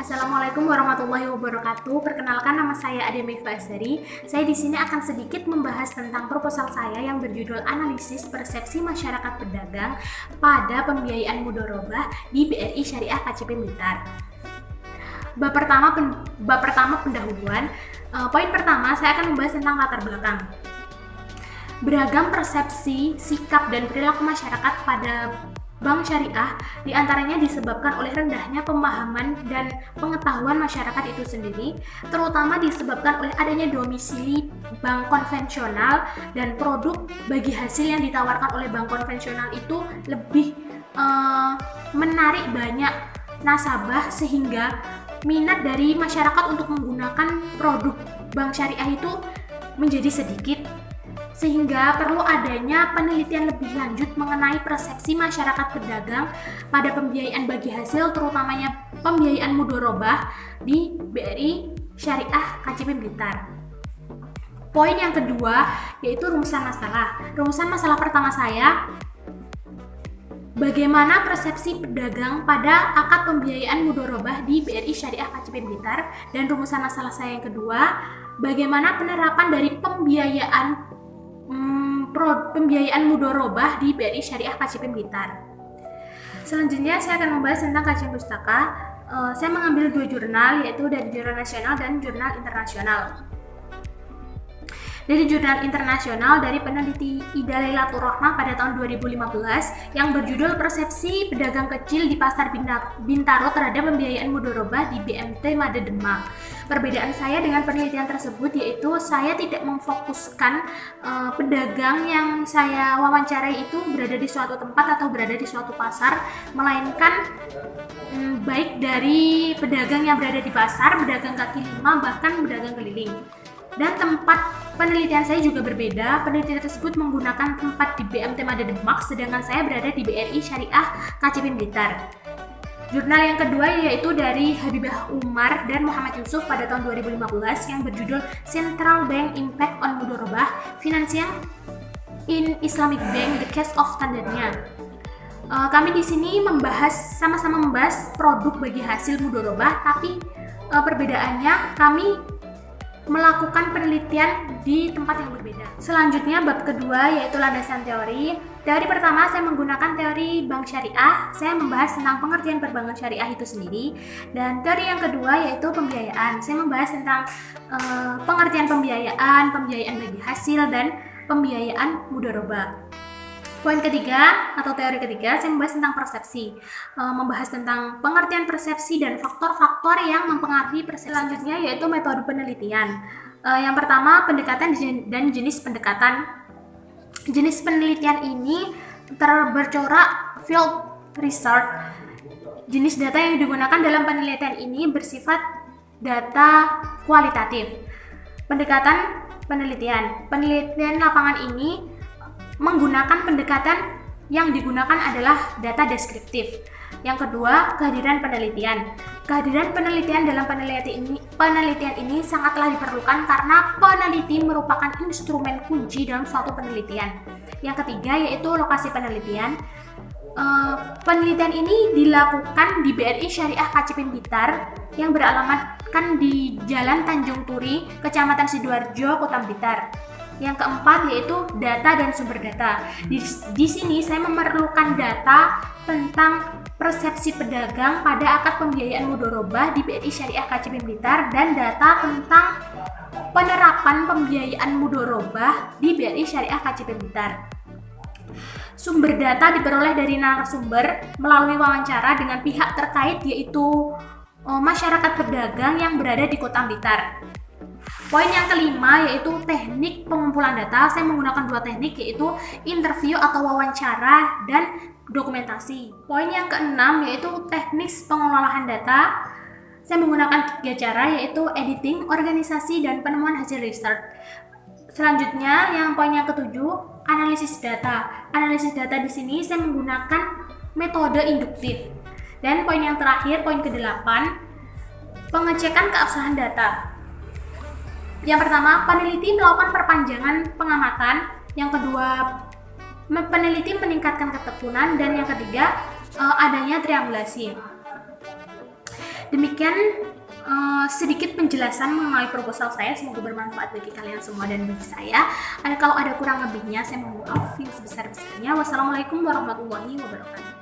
Assalamualaikum warahmatullahi wabarakatuh. Perkenalkan, nama saya Ade Meifa Azhari. Saya di sini akan sedikit membahas tentang proposal saya yang berjudul Analisis Persepsi Masyarakat Pedagang pada Pembiayaan Mudharabah di BRI Syariah KCP Blitar. Bab pertama pendahuluan. Poin pertama, saya akan membahas tentang latar belakang. Beragam persepsi, sikap, dan perilaku masyarakat pada bank syariah diantaranya disebabkan oleh rendahnya pemahaman dan pengetahuan masyarakat itu sendiri, terutama disebabkan oleh adanya domisili bank konvensional dan produk bagi hasil yang ditawarkan oleh bank konvensional itu lebih menarik banyak nasabah, sehingga minat dari masyarakat untuk menggunakan produk bank syariah itu menjadi sedikit, sehingga perlu adanya penelitian lebih lanjut mengenai persepsi masyarakat pedagang pada pembiayaan bagi hasil, terutamanya pembiayaan mudharabah di BRI Syariah KCP Blitar. Poin yang kedua yaitu rumusan masalah. Rumusan masalah pertama saya, bagaimana persepsi pedagang pada akad pembiayaan mudharabah di BRI Syariah KCP Blitar, dan rumusan masalah saya yang kedua, bagaimana penerapan dari pembiayaan mudharabah di BRI Syariah KCP Blitar. Selanjutnya saya akan membahas tentang kajian pustaka. Saya mengambil dua jurnal, yaitu dari jurnal nasional dan jurnal internasional. Dari jurnal internasional dari peneliti Ida Lailatul Rahmah pada tahun 2015 yang berjudul Persepsi Pedagang Kecil di Pasar Bintaro terhadap Pembiayaan Mudharabah di BMT Made Demak. Perbedaan saya dengan penelitian tersebut yaitu saya tidak memfokuskan pedagang yang saya wawancarai itu berada di suatu tempat atau berada di suatu pasar, melainkan baik dari pedagang yang berada di pasar, pedagang kaki lima, bahkan pedagang keliling. Dan tempat penelitian saya juga berbeda. Penelitian tersebut menggunakan tempat di BMT Made Demak, sedangkan saya berada di BRI Syariah KCP Blitar. Jurnal yang kedua yaitu dari Habibah Umar dan Muhammad Yusuf pada tahun 2015 yang berjudul Central Bank Impact on Mudharabah Financing in Islamic Bank, The Case of Standardnya. Kami di sini sama-sama membahas produk bagi hasil mudharabah, tapi perbedaannya kami melakukan penelitian di tempat yang berbeda. Selanjutnya bab kedua yaitu landasan teori. Teori pertama saya menggunakan teori bank syariah. Saya membahas tentang pengertian perbankan syariah itu sendiri. Dan teori yang kedua yaitu pembiayaan. Saya membahas tentang pengertian pembiayaan bagi hasil, dan pembiayaan mudharabah. Poin ketiga atau teori ketiga, saya membahas tentang persepsi, membahas tentang pengertian persepsi dan faktor-faktor yang mempengaruhi persepsi. Selanjutnya yaitu metode penelitian. Yang pertama, pendekatan dan jenis pendekatan. Jenis penelitian ini bercorak field research. Jenis data yang digunakan dalam penelitian ini bersifat data kualitatif. Pendekatan penelitian. Penelitian lapangan ini menggunakan pendekatan yang digunakan adalah data deskriptif. Yang kedua, kehadiran penelitian. Kehadiran penelitian dalam penelitian ini sangatlah diperlukan karena peneliti merupakan instrumen kunci dalam suatu penelitian. Yang ketiga yaitu lokasi penelitian. Penelitian ini dilakukan di BRI Syariah KCP Blitar yang beralamatkan di Jalan Tanjung Turi, Kecamatan Sidoarjo, Kota Blitar. Yang keempat yaitu data dan sumber data. Di sini saya memerlukan data tentang persepsi pedagang pada akad pembiayaan mudharabah di BRI Syariah KCP Blitar dan data tentang penerapan pembiayaan mudharabah di BRI Syariah KCP Blitar. Sumber data diperoleh dari narasumber melalui wawancara dengan pihak terkait yaitu masyarakat pedagang yang berada di Kota Blitar. Poin yang kelima yaitu teknik pengumpulan data. Saya menggunakan dua teknik yaitu interview atau wawancara dan dokumentasi. Poin yang keenam yaitu teknik pengelolaan data. Saya menggunakan tiga cara yaitu editing, organisasi, dan penemuan hasil research. Selanjutnya yang poin yang ketujuh, analisis data. Analisis data di sini saya menggunakan metode induktif. Dan poin yang terakhir, poin ke-8, pengecekan keabsahan data. Yang pertama, peneliti melakukan perpanjangan pengamatan. Yang kedua, peneliti meningkatkan ketekunan. Dan yang ketiga, adanya triangulasi. Demikian sedikit penjelasan mengenai proposal saya, semoga bermanfaat bagi kalian semua dan bagi saya. Kalau ada kurang lebihnya, saya mohon maaf yang sebesar-besarnya. Wassalamualaikum warahmatullahi wabarakatuh.